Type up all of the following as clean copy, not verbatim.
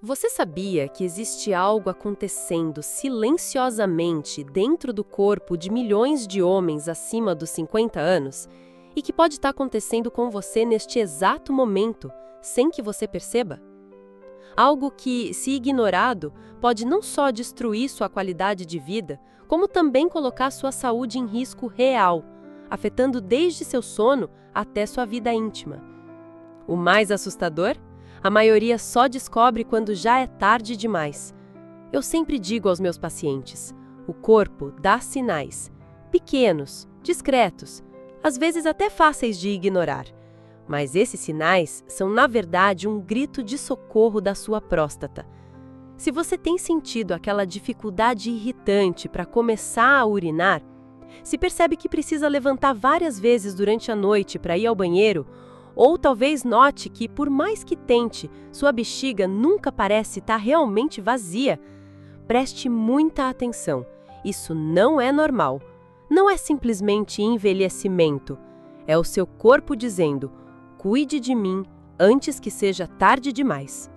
Você sabia que existe algo acontecendo silenciosamente dentro do corpo de milhões de homens acima dos 50 anos? E que pode estar acontecendo com você neste exato momento, sem que você perceba? Algo que, se ignorado, pode não só destruir sua qualidade de vida, como também colocar sua saúde em risco real, afetando desde seu sono até sua vida íntima. O mais assustador? A maioria só descobre quando já é tarde demais. Eu sempre digo aos meus pacientes, o corpo dá sinais, pequenos, discretos, às vezes até fáceis de ignorar. Mas esses sinais são, na verdade, um grito de socorro da sua próstata. Se você tem sentido aquela dificuldade irritante para começar a urinar, se percebe que precisa levantar várias vezes durante a noite para ir ao banheiro, ou talvez note que, por mais que tente, sua bexiga nunca parece estar realmente vazia, preste muita atenção. Isso não é normal. Não é simplesmente envelhecimento. É o seu corpo dizendo, cuide de mim antes que seja tarde demais.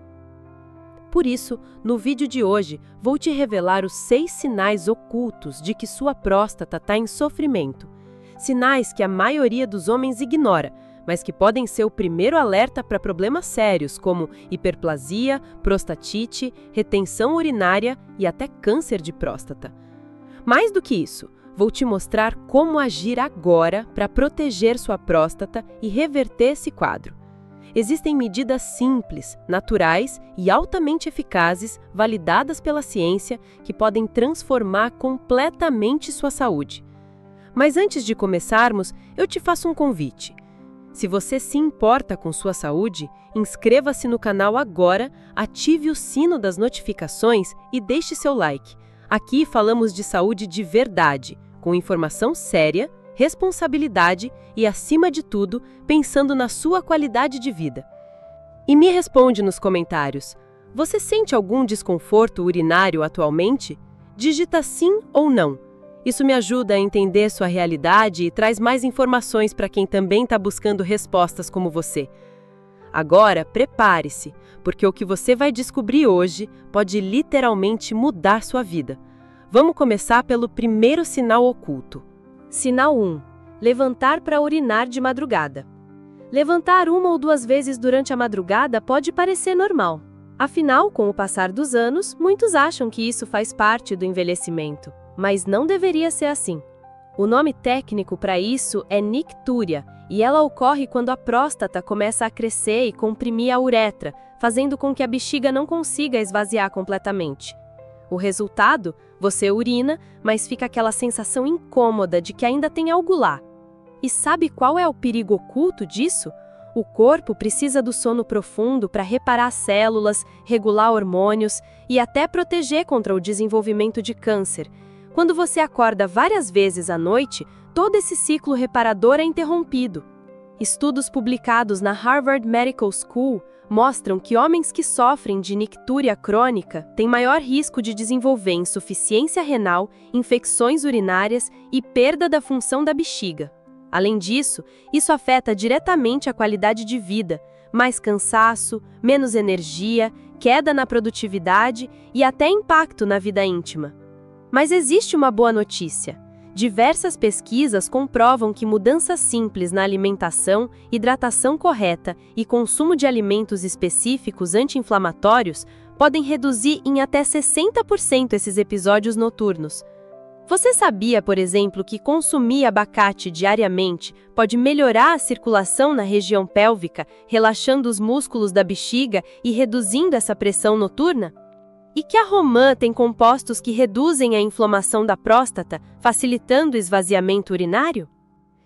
Por isso, no vídeo de hoje, vou te revelar os 6 sinais ocultos de que sua próstata está em sofrimento. Sinais que a maioria dos homens ignora, mas que podem ser o primeiro alerta para problemas sérios como hiperplasia, prostatite, retenção urinária e até câncer de próstata. Mais do que isso, vou te mostrar como agir agora para proteger sua próstata e reverter esse quadro. Existem medidas simples, naturais e altamente eficazes, validadas pela ciência, que podem transformar completamente sua saúde. Mas antes de começarmos, eu te faço um convite. Se você se importa com sua saúde, inscreva-se no canal agora, ative o sino das notificações e deixe seu like. Aqui falamos de saúde de verdade, com informação séria, responsabilidade e, acima de tudo, pensando na sua qualidade de vida. E me responde nos comentários, você sente algum desconforto urinário atualmente? Digita sim ou não. Isso me ajuda a entender sua realidade e traz mais informações para quem também está buscando respostas como você. Agora, prepare-se, porque o que você vai descobrir hoje pode literalmente mudar sua vida. Vamos começar pelo primeiro sinal oculto. Sinal 1. Levantar para urinar de madrugada. Levantar 1 ou 2 vezes durante a madrugada pode parecer normal. Afinal, com o passar dos anos, muitos acham que isso faz parte do envelhecimento. Mas não deveria ser assim. O nome técnico para isso é nictúria, e ela ocorre quando a próstata começa a crescer e comprimir a uretra, fazendo com que a bexiga não consiga esvaziar completamente. O resultado? Você urina, mas fica aquela sensação incômoda de que ainda tem algo lá. E sabe qual é o perigo oculto disso? O corpo precisa do sono profundo para reparar células, regular hormônios e até proteger contra o desenvolvimento de câncer. Quando você acorda várias vezes à noite, todo esse ciclo reparador é interrompido. Estudos publicados na Harvard Medical School mostram que homens que sofrem de nictúria crônica têm maior risco de desenvolver insuficiência renal, infecções urinárias e perda da função da bexiga. Além disso, isso afeta diretamente a qualidade de vida, mais cansaço, menos energia, queda na produtividade e até impacto na vida íntima. Mas existe uma boa notícia. Diversas pesquisas comprovam que mudanças simples na alimentação, hidratação correta e consumo de alimentos específicos anti-inflamatórios podem reduzir em até 60% esses episódios noturnos. Você sabia, por exemplo, que consumir abacate diariamente pode melhorar a circulação na região pélvica, relaxando os músculos da bexiga e reduzindo essa pressão noturna? E que a romã tem compostos que reduzem a inflamação da próstata, facilitando o esvaziamento urinário?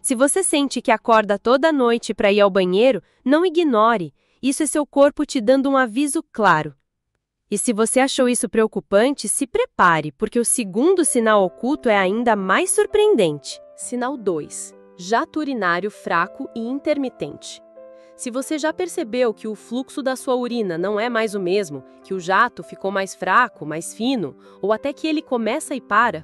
Se você sente que acorda toda noite para ir ao banheiro, não ignore. Isso é seu corpo te dando um aviso claro. E se você achou isso preocupante, se prepare, porque o segundo sinal oculto é ainda mais surpreendente. Sinal 2. Jato urinário fraco e intermitente. Se você já percebeu que o fluxo da sua urina não é mais o mesmo, que o jato ficou mais fraco, mais fino, ou até que ele começa e para,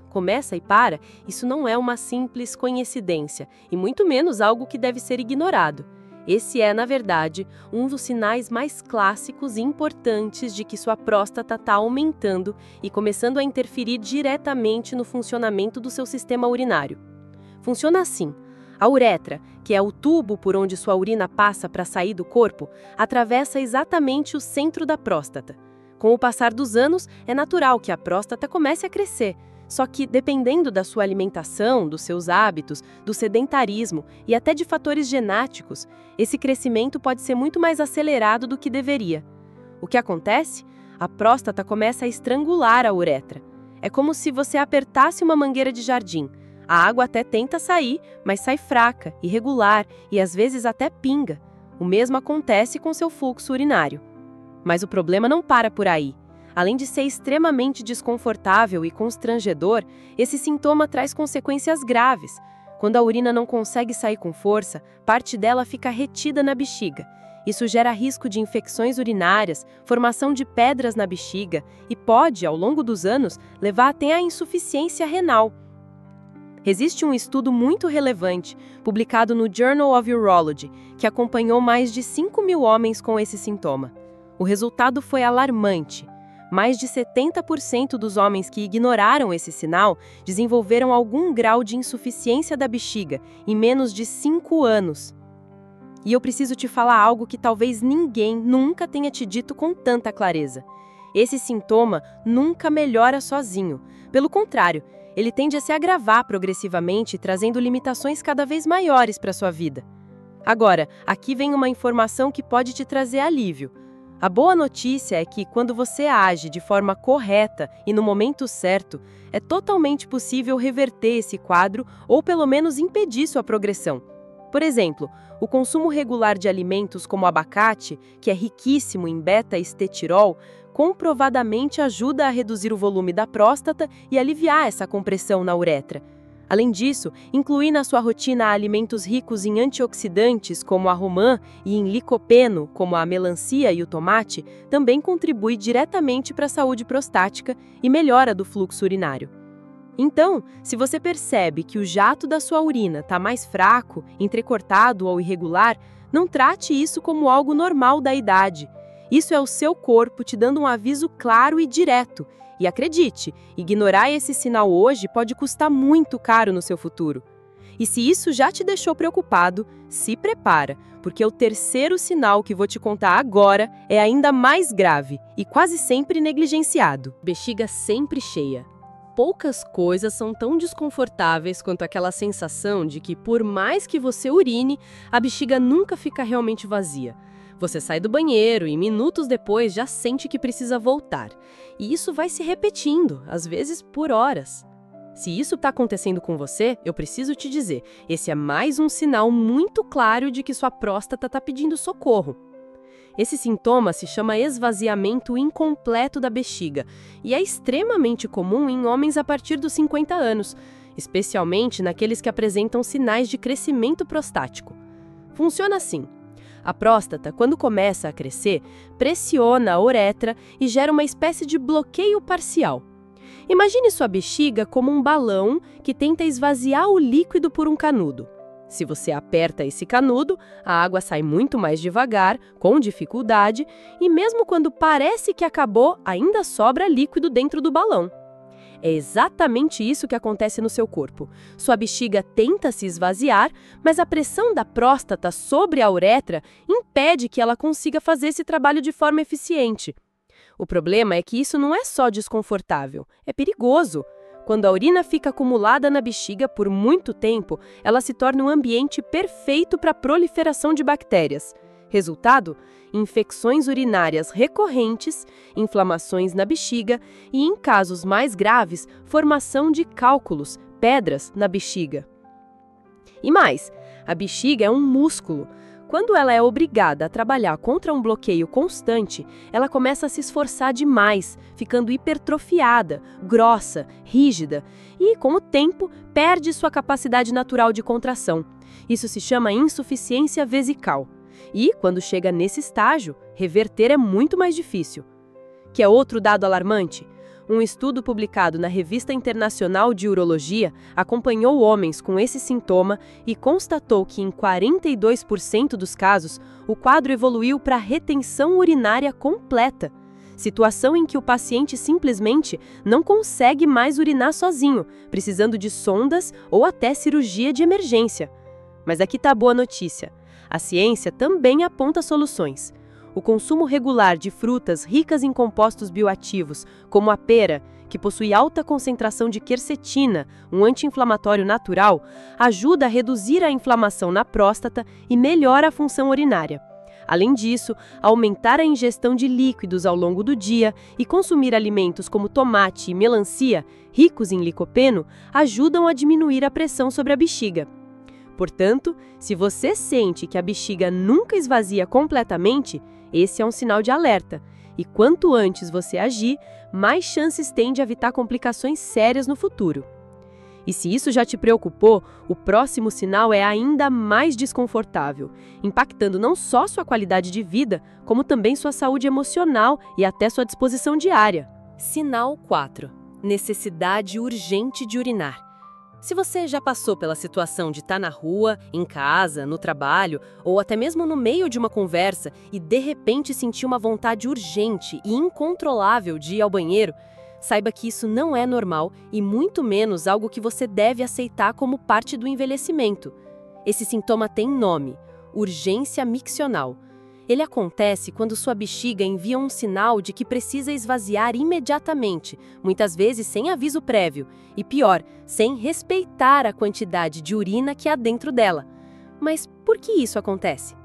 isso não é uma simples coincidência, e muito menos algo que deve ser ignorado. Esse é, na verdade, um dos sinais mais clássicos e importantes de que sua próstata está aumentando e começando a interferir diretamente no funcionamento do seu sistema urinário. Funciona assim: a uretra, que é o tubo por onde sua urina passa para sair do corpo, atravessa exatamente o centro da próstata. Com o passar dos anos, é natural que a próstata comece a crescer. Só que, dependendo da sua alimentação, dos seus hábitos, do sedentarismo e até de fatores genéticos, esse crescimento pode ser muito mais acelerado do que deveria. O que acontece? A próstata começa a estrangular a uretra. É como se você apertasse uma mangueira de jardim. A água até tenta sair, mas sai fraca, irregular e às vezes até pinga. O mesmo acontece com seu fluxo urinário. Mas o problema não para por aí. Além de ser extremamente desconfortável e constrangedor, esse sintoma traz consequências graves. Quando a urina não consegue sair com força, parte dela fica retida na bexiga. Isso gera risco de infecções urinárias, formação de pedras na bexiga e pode, ao longo dos anos, levar até à insuficiência renal. Existe um estudo muito relevante, publicado no Journal of Urology, que acompanhou mais de 5.000 homens com esse sintoma. O resultado foi alarmante. Mais de 70% dos homens que ignoraram esse sinal desenvolveram algum grau de insuficiência da bexiga em menos de 5 anos. E eu preciso te falar algo que talvez ninguém nunca tenha te dito com tanta clareza. Esse sintoma nunca melhora sozinho. Pelo contrário, ele tende a se agravar progressivamente, trazendo limitações cada vez maiores para sua vida. Agora, aqui vem uma informação que pode te trazer alívio. A boa notícia é que, quando você age de forma correta e no momento certo, é totalmente possível reverter esse quadro ou pelo menos impedir sua progressão. Por exemplo, o consumo regular de alimentos como abacate, que é riquíssimo em beta-estetirol, comprovadamente ajuda a reduzir o volume da próstata e aliviar essa compressão na uretra. Além disso, incluir na sua rotina alimentos ricos em antioxidantes, como a romã, e em licopeno, como a melancia e o tomate, também contribui diretamente para a saúde prostática e melhora do fluxo urinário. Então, se você percebe que o jato da sua urina está mais fraco, entrecortado ou irregular, não trate isso como algo normal da idade. Isso é o seu corpo te dando um aviso claro e direto. E acredite, ignorar esse sinal hoje pode custar muito caro no seu futuro. E se isso já te deixou preocupado, se prepara, porque o terceiro sinal que vou te contar agora é ainda mais grave e quase sempre negligenciado. Bexiga sempre cheia. Poucas coisas são tão desconfortáveis quanto aquela sensação de que, por mais que você urine, a bexiga nunca fica realmente vazia. Você sai do banheiro e minutos depois já sente que precisa voltar. E isso vai se repetindo, às vezes por horas. Se isso está acontecendo com você, eu preciso te dizer, esse é mais um sinal muito claro de que sua próstata está pedindo socorro. Esse sintoma se chama esvaziamento incompleto da bexiga e é extremamente comum em homens a partir dos 50 anos, especialmente naqueles que apresentam sinais de crescimento prostático. Funciona assim. A próstata, quando começa a crescer, pressiona a uretra e gera uma espécie de bloqueio parcial. Imagine sua bexiga como um balão que tenta esvaziar o líquido por um canudo. Se você aperta esse canudo, a água sai muito mais devagar, com dificuldade, e mesmo quando parece que acabou, ainda sobra líquido dentro do balão. É exatamente isso que acontece no seu corpo. Sua bexiga tenta se esvaziar, mas a pressão da próstata sobre a uretra impede que ela consiga fazer esse trabalho de forma eficiente. O problema é que isso não é só desconfortável, é perigoso. Quando a urina fica acumulada na bexiga por muito tempo, ela se torna um ambiente perfeito para a proliferação de bactérias. Resultado? Infecções urinárias recorrentes, inflamações na bexiga e, em casos mais graves, formação de cálculos, pedras na bexiga. E mais, a bexiga é um músculo. Quando ela é obrigada a trabalhar contra um bloqueio constante, ela começa a se esforçar demais, ficando hipertrofiada, grossa, rígida e, com o tempo, perde sua capacidade natural de contração. Isso se chama insuficiência vesical. E, quando chega nesse estágio, reverter é muito mais difícil. Que é outro dado alarmante? Um estudo publicado na Revista Internacional de Urologia acompanhou homens com esse sintoma e constatou que, em 42% dos casos, o quadro evoluiu para retenção urinária completa. Situação em que o paciente simplesmente não consegue mais urinar sozinho, precisando de sondas ou até cirurgia de emergência. Mas aqui está a boa notícia. A ciência também aponta soluções. O consumo regular de frutas ricas em compostos bioativos, como a pera, que possui alta concentração de quercetina, um anti-inflamatório natural, ajuda a reduzir a inflamação na próstata e melhora a função urinária. Além disso, aumentar a ingestão de líquidos ao longo do dia e consumir alimentos como tomate e melancia, ricos em licopeno, ajudam a diminuir a pressão sobre a bexiga. Portanto, se você sente que a bexiga nunca esvazia completamente, esse é um sinal de alerta. E quanto antes você agir, mais chances tem de evitar complicações sérias no futuro. E se isso já te preocupou, o próximo sinal é ainda mais desconfortável, impactando não só sua qualidade de vida, como também sua saúde emocional e até sua disposição diária. Sinal 4. Necessidade urgente de urinar. Se você já passou pela situação de estar na rua, em casa, no trabalho, ou até mesmo no meio de uma conversa e de repente sentir uma vontade urgente e incontrolável de ir ao banheiro, saiba que isso não é normal e muito menos algo que você deve aceitar como parte do envelhecimento. Esse sintoma tem nome: urgência miccional. Ele acontece quando sua bexiga envia um sinal de que precisa esvaziar imediatamente, muitas vezes sem aviso prévio, e pior, sem respeitar a quantidade de urina que há dentro dela. Mas por que isso acontece?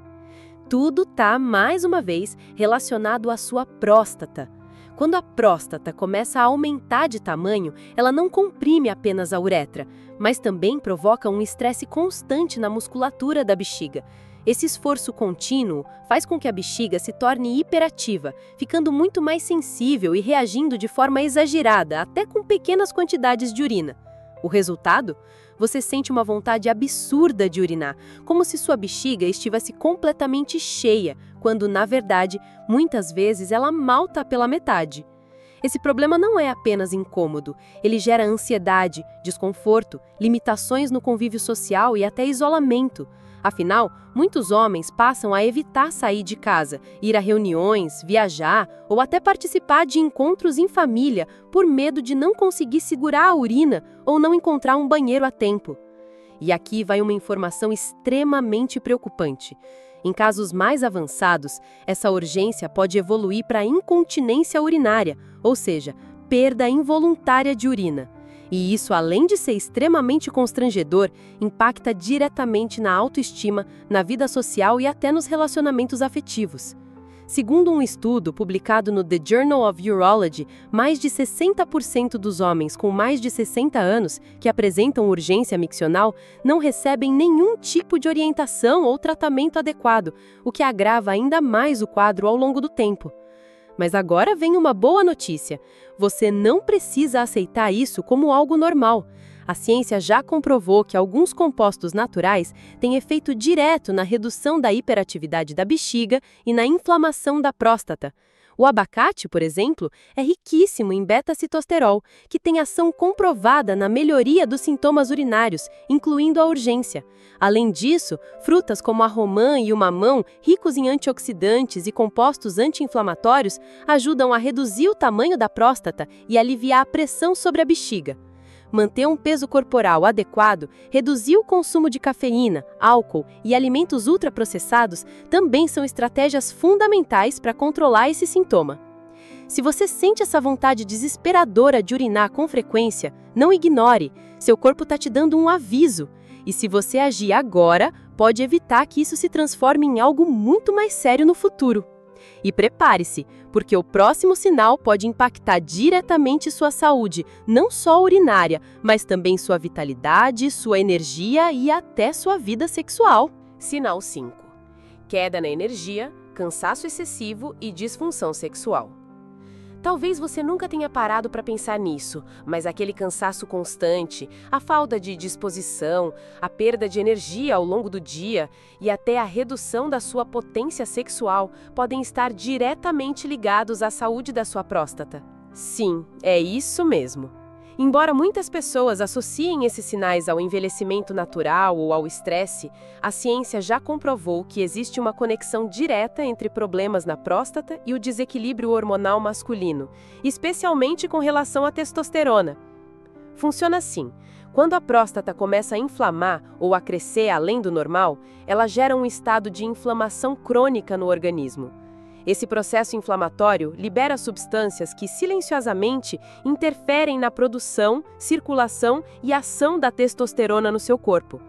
Tudo está, mais uma vez, relacionado à sua próstata. Quando a próstata começa a aumentar de tamanho, ela não comprime apenas a uretra, mas também provoca um estresse constante na musculatura da bexiga. Esse esforço contínuo faz com que a bexiga se torne hiperativa, ficando muito mais sensível e reagindo de forma exagerada, até com pequenas quantidades de urina. O resultado? Você sente uma vontade absurda de urinar, como se sua bexiga estivesse completamente cheia, quando, na verdade, muitas vezes ela mal está pela metade. Esse problema não é apenas incômodo, ele gera ansiedade, desconforto, limitações no convívio social e até isolamento. Afinal, muitos homens passam a evitar sair de casa, ir a reuniões, viajar ou até participar de encontros em família por medo de não conseguir segurar a urina ou não encontrar um banheiro a tempo. E aqui vai uma informação extremamente preocupante. Em casos mais avançados, essa urgência pode evoluir para incontinência urinária, ou seja, perda involuntária de urina. E isso, além de ser extremamente constrangedor, impacta diretamente na autoestima, na vida social e até nos relacionamentos afetivos. Segundo um estudo publicado no The Journal of Urology, mais de 60% dos homens com mais de 60 anos que apresentam urgência miccional não recebem nenhum tipo de orientação ou tratamento adequado, o que agrava ainda mais o quadro ao longo do tempo. Mas agora vem uma boa notícia. Você não precisa aceitar isso como algo normal. A ciência já comprovou que alguns compostos naturais têm efeito direto na redução da hiperatividade da bexiga e na inflamação da próstata. O abacate, por exemplo, é riquíssimo em beta-citosterol, que tem ação comprovada na melhoria dos sintomas urinários, incluindo a urgência. Além disso, frutas como a romã e o mamão, ricos em antioxidantes e compostos anti-inflamatórios, ajudam a reduzir o tamanho da próstata e aliviar a pressão sobre a bexiga. Manter um peso corporal adequado, reduzir o consumo de cafeína, álcool e alimentos ultraprocessados também são estratégias fundamentais para controlar esse sintoma. Se você sente essa vontade desesperadora de urinar com frequência, não ignore, seu corpo está te dando um aviso. E se você agir agora, pode evitar que isso se transforme em algo muito mais sério no futuro. E prepare-se, porque o próximo sinal pode impactar diretamente sua saúde, não só urinária, mas também sua vitalidade, sua energia e até sua vida sexual. Sinal 5. Queda na energia, cansaço excessivo e disfunção sexual. Talvez você nunca tenha parado para pensar nisso, mas aquele cansaço constante, a falta de disposição, a perda de energia ao longo do dia e até a redução da sua potência sexual podem estar diretamente ligados à saúde da sua próstata. Sim, é isso mesmo. Embora muitas pessoas associem esses sinais ao envelhecimento natural ou ao estresse, a ciência já comprovou que existe uma conexão direta entre problemas na próstata e o desequilíbrio hormonal masculino, especialmente com relação à testosterona. Funciona assim: quando a próstata começa a inflamar ou a crescer além do normal, ela gera um estado de inflamação crônica no organismo. Esse processo inflamatório libera substâncias que silenciosamente interferem na produção, circulação e ação da testosterona no seu corpo.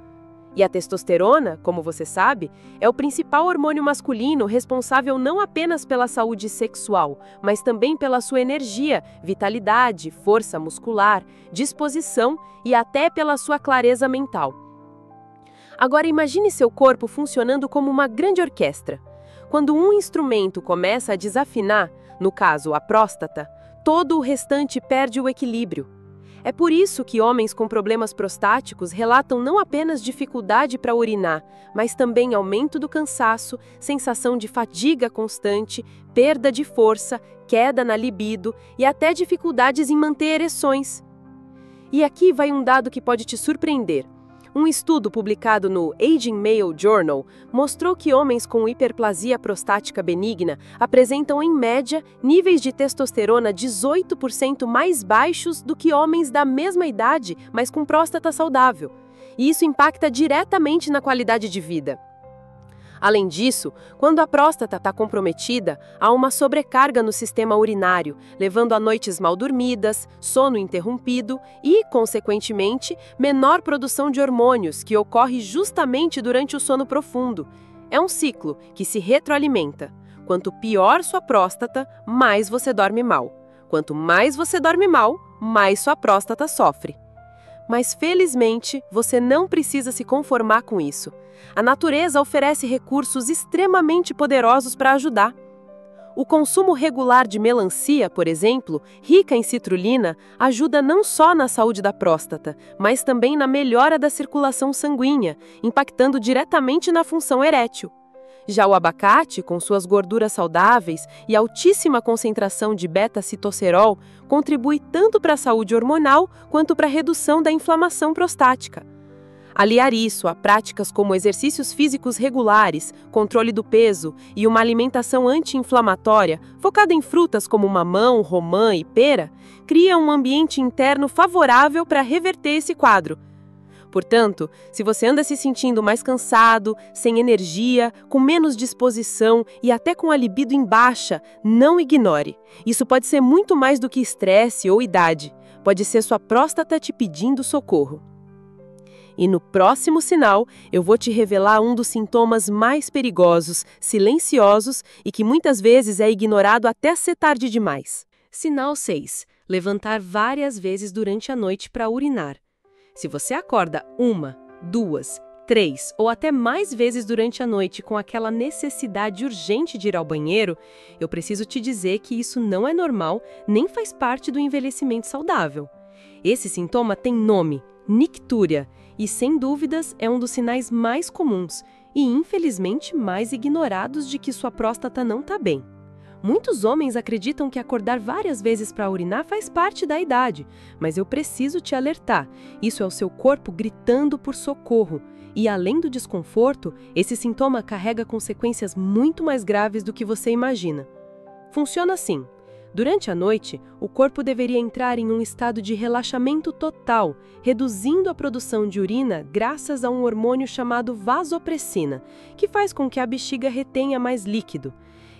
E a testosterona, como você sabe, é o principal hormônio masculino responsável não apenas pela saúde sexual, mas também pela sua energia, vitalidade, força muscular, disposição e até pela sua clareza mental. Agora imagine seu corpo funcionando como uma grande orquestra. Quando um instrumento começa a desafinar, no caso a próstata, todo o restante perde o equilíbrio. É por isso que homens com problemas prostáticos relatam não apenas dificuldade para urinar, mas também aumento do cansaço, sensação de fadiga constante, perda de força, queda na libido e até dificuldades em manter ereções. E aqui vai um dado que pode te surpreender. Um estudo publicado no Aging Male Journal mostrou que homens com hiperplasia prostática benigna apresentam, em média, níveis de testosterona 18% mais baixos do que homens da mesma idade, mas com próstata saudável. E isso impacta diretamente na qualidade de vida. Além disso, quando a próstata está comprometida, há uma sobrecarga no sistema urinário, levando a noites mal dormidas, sono interrompido e, consequentemente, menor produção de hormônios, que ocorre justamente durante o sono profundo. É um ciclo que se retroalimenta. Quanto pior sua próstata, mais você dorme mal. Quanto mais você dorme mal, mais sua próstata sofre. Mas, felizmente, você não precisa se conformar com isso. A natureza oferece recursos extremamente poderosos para ajudar. O consumo regular de melancia, por exemplo, rica em citrulina, ajuda não só na saúde da próstata, mas também na melhora da circulação sanguínea, impactando diretamente na função erétil. Já o abacate, com suas gorduras saudáveis e altíssima concentração de beta-citosterol, contribui tanto para a saúde hormonal quanto para a redução da inflamação prostática. Aliar isso a práticas como exercícios físicos regulares, controle do peso e uma alimentação anti-inflamatória, focada em frutas como mamão, romã e pera, cria um ambiente interno favorável para reverter esse quadro. Portanto, se você anda se sentindo mais cansado, sem energia, com menos disposição e até com a libido em baixa, não ignore. Isso pode ser muito mais do que estresse ou idade. Pode ser sua próstata te pedindo socorro. E no próximo sinal, eu vou te revelar um dos sintomas mais perigosos, silenciosos e que muitas vezes é ignorado até ser tarde demais. Sinal 6. Levantar várias vezes durante a noite para urinar. Se você acorda 1, 2, 3 ou até mais vezes durante a noite com aquela necessidade urgente de ir ao banheiro, eu preciso te dizer que isso não é normal, nem faz parte do envelhecimento saudável. Esse sintoma tem nome, nictúria, e sem dúvidas é um dos sinais mais comuns e infelizmente mais ignorados de que sua próstata não está bem. Muitos homens acreditam que acordar várias vezes para urinar faz parte da idade, mas eu preciso te alertar, isso é o seu corpo gritando por socorro. E além do desconforto, esse sintoma carrega consequências muito mais graves do que você imagina. Funciona assim: durante a noite, o corpo deveria entrar em um estado de relaxamento total, reduzindo a produção de urina graças a um hormônio chamado vasopressina, que faz com que a bexiga retenha mais líquido.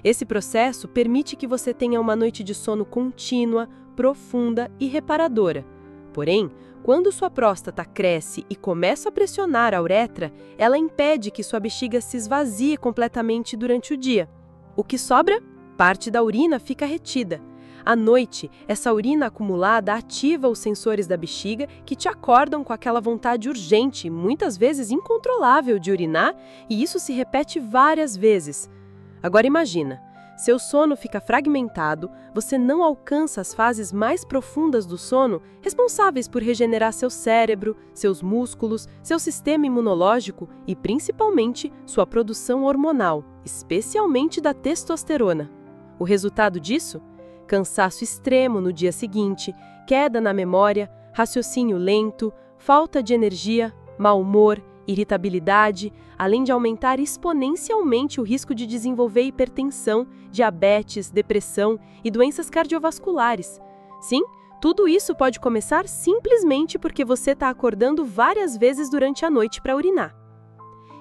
Esse processo permite que você tenha uma noite de sono contínua, profunda e reparadora. Porém, quando sua próstata cresce e começa a pressionar a uretra, ela impede que sua bexiga se esvazie completamente durante o dia. O que sobra? Parte da urina fica retida. À noite, essa urina acumulada ativa os sensores da bexiga que te acordam com aquela vontade urgente, muitas vezes incontrolável de urinar, e isso se repete várias vezes. Agora imagina, seu sono fica fragmentado, você não alcança as fases mais profundas do sono, responsáveis por regenerar seu cérebro, seus músculos, seu sistema imunológico e, principalmente, sua produção hormonal, especialmente da testosterona. O resultado disso? cansaço extremo no dia seguinte, queda na memória, raciocínio lento, falta de energia, mau humor, irritabilidade, além de aumentar exponencialmente o risco de desenvolver hipertensão, diabetes, depressão e doenças cardiovasculares. Sim, tudo isso pode começar simplesmente porque você está acordando várias vezes durante a noite para urinar.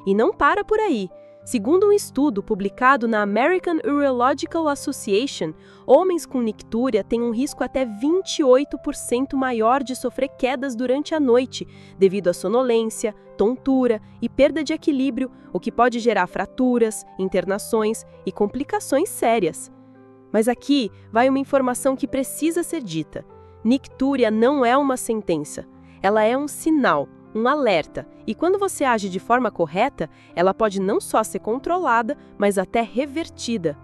E não para por aí. Segundo um estudo publicado na American Urological Association, homens com nictúria têm um risco até 28% maior de sofrer quedas durante a noite, devido à sonolência, tontura e perda de equilíbrio, o que pode gerar fraturas, internações e complicações sérias. Mas aqui vai uma informação que precisa ser dita. Nictúria não é uma sentença, ela é um sinal, um alerta, e quando você age de forma correta, ela pode não só ser controlada, mas até revertida.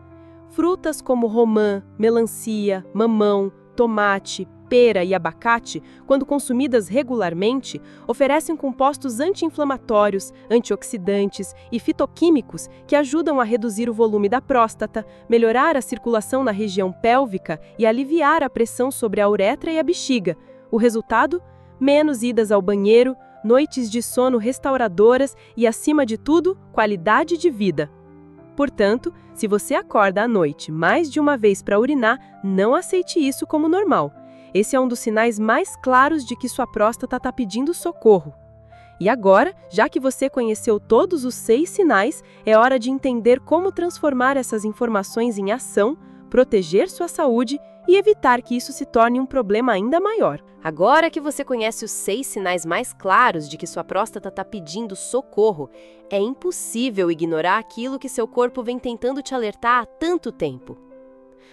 Frutas como romã, melancia, mamão, tomate, pera e abacate, quando consumidas regularmente, oferecem compostos anti-inflamatórios, antioxidantes e fitoquímicos que ajudam a reduzir o volume da próstata, melhorar a circulação na região pélvica e aliviar a pressão sobre a uretra e a bexiga. O resultado? Menos idas ao banheiro, noites de sono restauradoras e, acima de tudo, qualidade de vida. Portanto, se você acorda à noite mais de uma vez para urinar, não aceite isso como normal. Esse é um dos sinais mais claros de que sua próstata está pedindo socorro. E agora, já que você conheceu todos os 6 sinais, é hora de entender como transformar essas informações em ação, proteger sua saúde e evitar que isso se torne um problema ainda maior. Agora que você conhece os 6 sinais mais claros de que sua próstata está pedindo socorro, é impossível ignorar aquilo que seu corpo vem tentando te alertar há tanto tempo.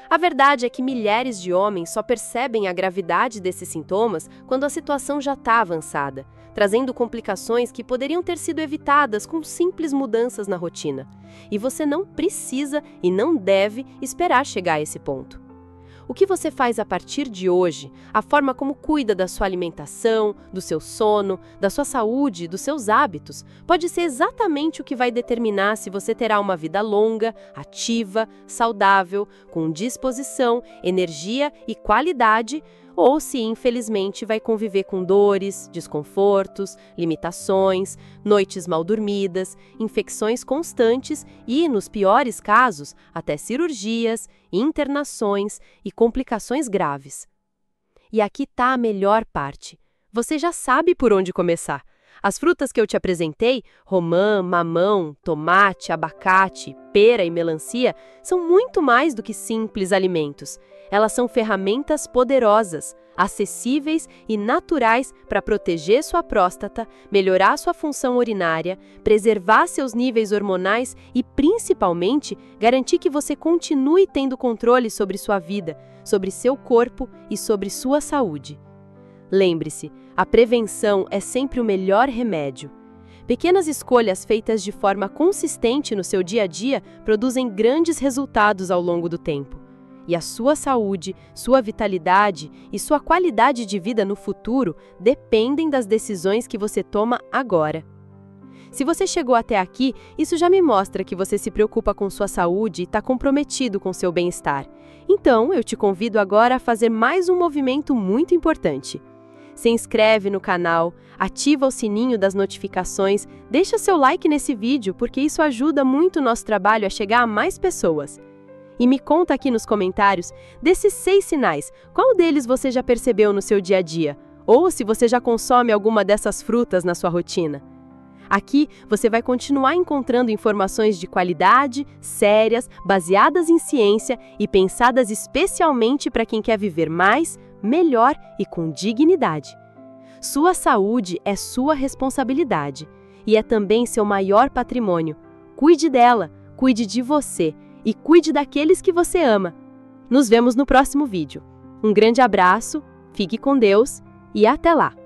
A verdade é que milhares de homens só percebem a gravidade desses sintomas quando a situação já está avançada, trazendo complicações que poderiam ter sido evitadas com simples mudanças na rotina. E você não precisa e não deve esperar chegar a esse ponto. O que você faz a partir de hoje, a forma como cuida da sua alimentação, do seu sono, da sua saúde, dos seus hábitos, pode ser exatamente o que vai determinar se você terá uma vida longa, ativa, saudável, com disposição, energia e qualidade, ou se, infelizmente, vai conviver com dores, desconfortos, limitações, noites mal dormidas, infecções constantes e, nos piores casos, até cirurgias, internações e complicações graves. E aqui está a melhor parte. Você já sabe por onde começar. As frutas que eu te apresentei, romã, mamão, tomate, abacate, pera e melancia, são muito mais do que simples alimentos. Elas são ferramentas poderosas, acessíveis e naturais para proteger sua próstata, melhorar sua função urinária, preservar seus níveis hormonais e, principalmente, garantir que você continue tendo controle sobre sua vida, sobre seu corpo e sobre sua saúde. Lembre-se, a prevenção é sempre o melhor remédio. Pequenas escolhas feitas de forma consistente no seu dia a dia produzem grandes resultados ao longo do tempo. E a sua saúde, sua vitalidade e sua qualidade de vida no futuro dependem das decisões que você toma agora. Se você chegou até aqui, isso já me mostra que você se preocupa com sua saúde e está comprometido com seu bem-estar. Então, eu te convido agora a fazer mais um movimento muito importante. Se inscreve no canal, ativa o sininho das notificações, deixa seu like nesse vídeo porque isso ajuda muito o nosso trabalho a chegar a mais pessoas. E me conta aqui nos comentários, desses 6 sinais, qual deles você já percebeu no seu dia a dia? Ou se você já consome alguma dessas frutas na sua rotina? Aqui você vai continuar encontrando informações de qualidade, sérias, baseadas em ciência e pensadas especialmente para quem quer viver mais, melhor e com dignidade. Sua saúde é sua responsabilidade e é também seu maior patrimônio. Cuide dela, cuide de você e cuide daqueles que você ama. Nos vemos no próximo vídeo. Um grande abraço, fique com Deus e até lá!